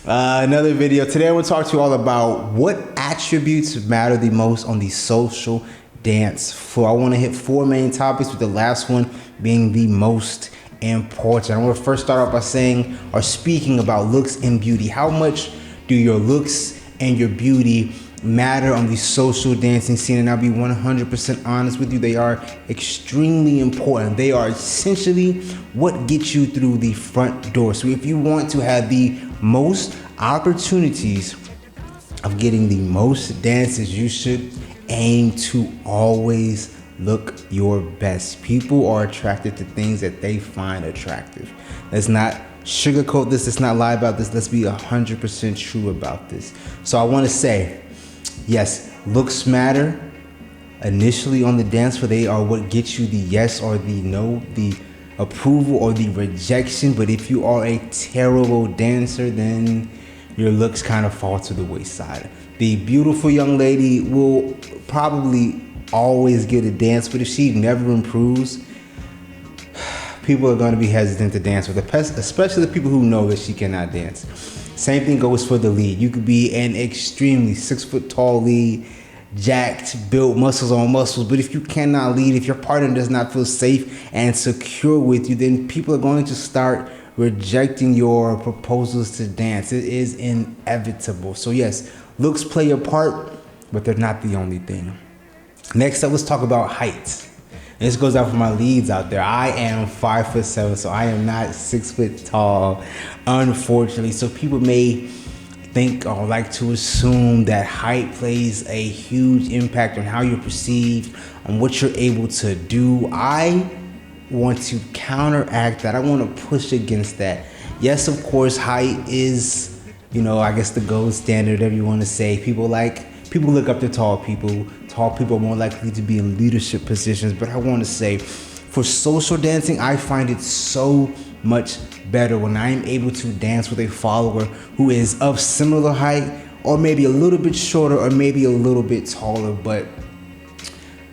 Another video. Today I want to talk to you all about what attributes matter the most on the social dance floor. I want to hit 4 main topics, with the last one being the most important. I want to first start off by saying or speaking about looks and beauty. How much do your looks and your beauty matter on the social dancing scene? And I'll be 100% honest with you, they are extremely important. They are essentially what gets you through the front door. So if you want to have the most opportunities of getting the most dances, you should aim to always look your best. People are attracted to things that they find attractive. Let's not sugarcoat this. Let's not lie about this. Let's be 100% true about this. So I want to say, yes, looks matter initially on the dance floor. They are what gets you the yes or the no, the approval or the rejection. But if you are a terrible dancer, then your looks kind of fall to the wayside. The beautiful young lady will probably always get a dance, but if she never improves, people are going to be hesitant to dance with her, especially the people who know that she cannot dance. Same thing goes for the lead. You could be an extremely 6 foot tall lead, jacked, built, muscles on muscles, but if you cannot lead, if your partner does not feel safe and secure with you, then people are going to start rejecting your proposals to dance. It is inevitable. So yes, looks play a part, but they're not the only thing. Next up, let's talk about height. And this goes out for my leads out there. I am 5'7", so I am not 6 foot tall, unfortunately. So people may think or like to assume that height plays a huge impact on how you're perceived, on what you're able to do. I want to counteract that. I want to push against that. Yes, of course, height is, I guess the gold standard, whatever you want to say. People look up to tall people. Tall people are more likely to be in leadership positions. But I want to say, for social dancing, I find it so much better when I am able to dance with a follower who is of similar height, or maybe a little bit shorter, or maybe a little bit taller. But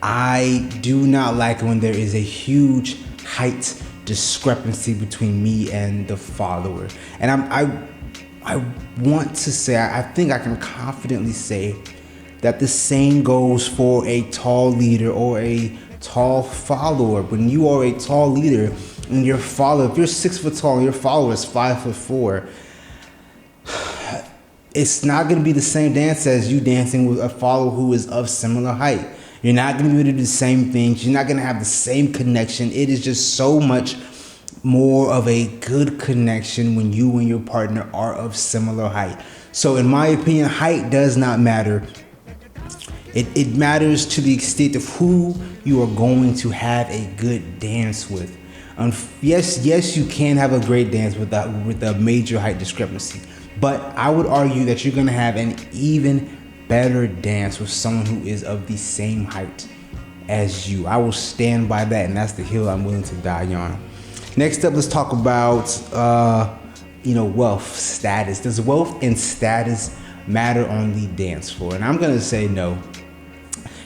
I do not like when there is a huge height discrepancy between me and the follower. And I want to say, I think I can confidently say that the same goes for a tall leader or a tall follower. When you are a tall leader and your follower, if you're 6 foot tall and your follower is 5'4", it's not going to be the same dance as you dancing with a follower who is of similar height. You're not going to be able to do the same things. You're not going to have the same connection. It is just so much more of a good connection when you and your partner are of similar height. So in my opinion, height does not matter. It matters to the extent of who you are going to have a good dance with. Yes, you can have a great dance with a major height discrepancy, but I would argue that you're going to have an even better dance with someone who is of the same height as you. I will stand by that, and that's the hill I'm willing to die on. Next up, let's talk about wealth, status. Does wealth and status matter on the dance floor? And I'm going to say no.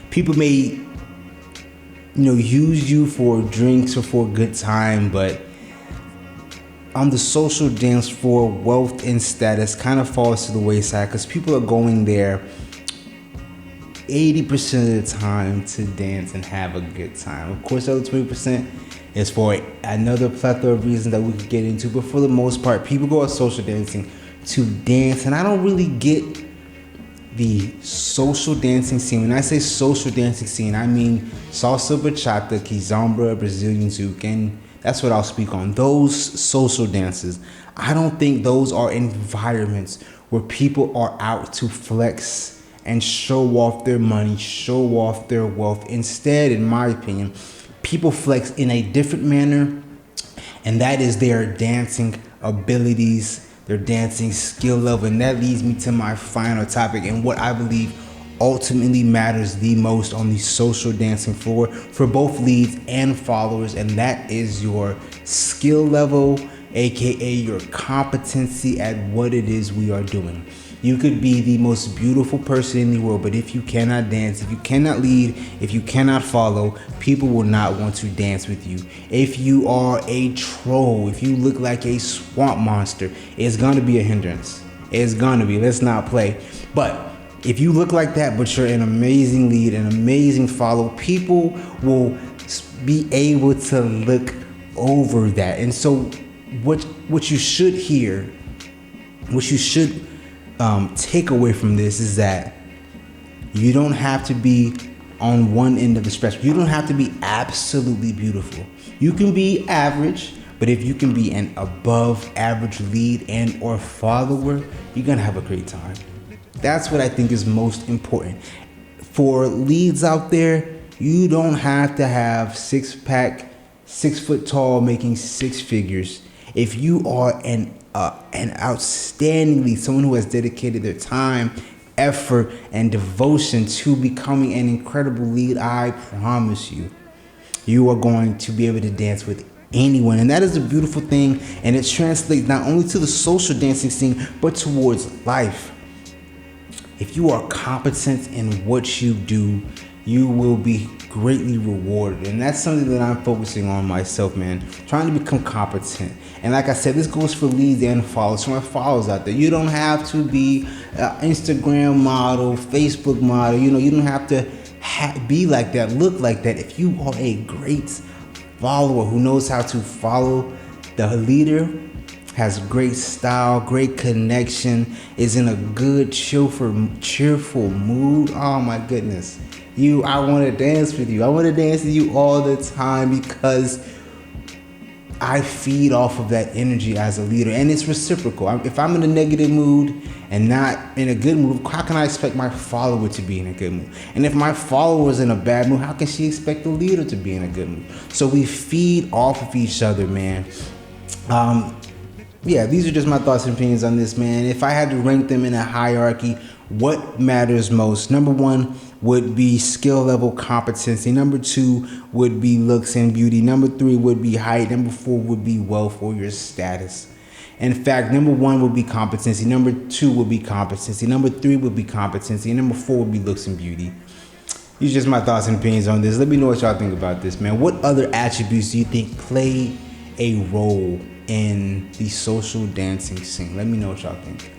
People may use you for drinks or for a good time, but on the social dance floor, wealth and status kind of falls to the wayside, because people are going there 80% of the time to dance and have a good time. Of course, the other 20% is for another plethora of reasons that we could get into, but for the most part, people go out social dancing to dance. And I don't really get the social dancing scene. When I say social dancing scene, I mean salsa, bachata, kizomba, Brazilian zouk, and that's what I'll speak on. Those social dances, I don't think those are environments where people are out to flex and show off their money, show off their wealth. Instead, in my opinion, people flex in a different manner, and that is their dancing abilities, their dancing skill level. And that leads me to my final topic, and what I believe ultimately matters the most on the social dancing floor for both leads and followers, and that is your skill level, aka your competency at what it is we are doing. You could be the most beautiful person in the world, but if you cannot dance, if you cannot lead, if you cannot follow, people will not want to dance with you. If you are a troll, if you look like a swamp monster, it's going to be a hindrance. It's gonna be. Let's not play. But if you look like that, but you're an amazing lead, an amazing follow, people will be able to look over that. And so what you should hear, what you should take away from this is that you don't have to be on one end of the spectrum. You don't have to be absolutely beautiful. You can be average, but if you can be an above average lead and or follower, you're gonna have a great time. That's what I think is most important. For leads out there, you don't have to have 6-pack, 6 foot tall, making 6 figures. If you are an outstanding lead, someone who has dedicated their time, effort, and devotion to becoming an incredible lead, I promise you, you are going to be able to dance with anyone. And that is a beautiful thing. And it translates not only to the social dancing scene, but towards life. If you are competent in what you do, you will be greatly rewarded. And that's something that I'm focusing on myself, man. Trying to become competent. And like I said, this goes for leads and followers. So my followers out there, you don't have to be an Instagram model, Facebook model. You don't have to be like that, look like that. If you are a great follower who knows how to follow the leader, has great style, great connection, is in a good, cheerful mood, oh my goodness. I want to dance with you. I want to dance with you all the time because I feed off of that energy as a leader, and it's reciprocal. If I'm in a negative mood and not in a good mood, how can I expect my follower to be in a good mood? And if my follower is in a bad mood, how can she expect the leader to be in a good mood? So we feed off of each other, man. Yeah, these are just my thoughts and opinions on this, man. If I had to rank them in a hierarchy, what matters most? Number 1 would be skill level competency. Number 2 would be looks and beauty. Number 3 would be height. Number 4 would be wealth or your status. In fact, number 1 would be competency. Number 2 would be competency. Number 3 would be competency. And number 4 would be looks and beauty. These are just my thoughts and opinions on this. Let me know what y'all think about this, man. What other attributes do you think play a role in the social dancing scene? Let me know what y'all think.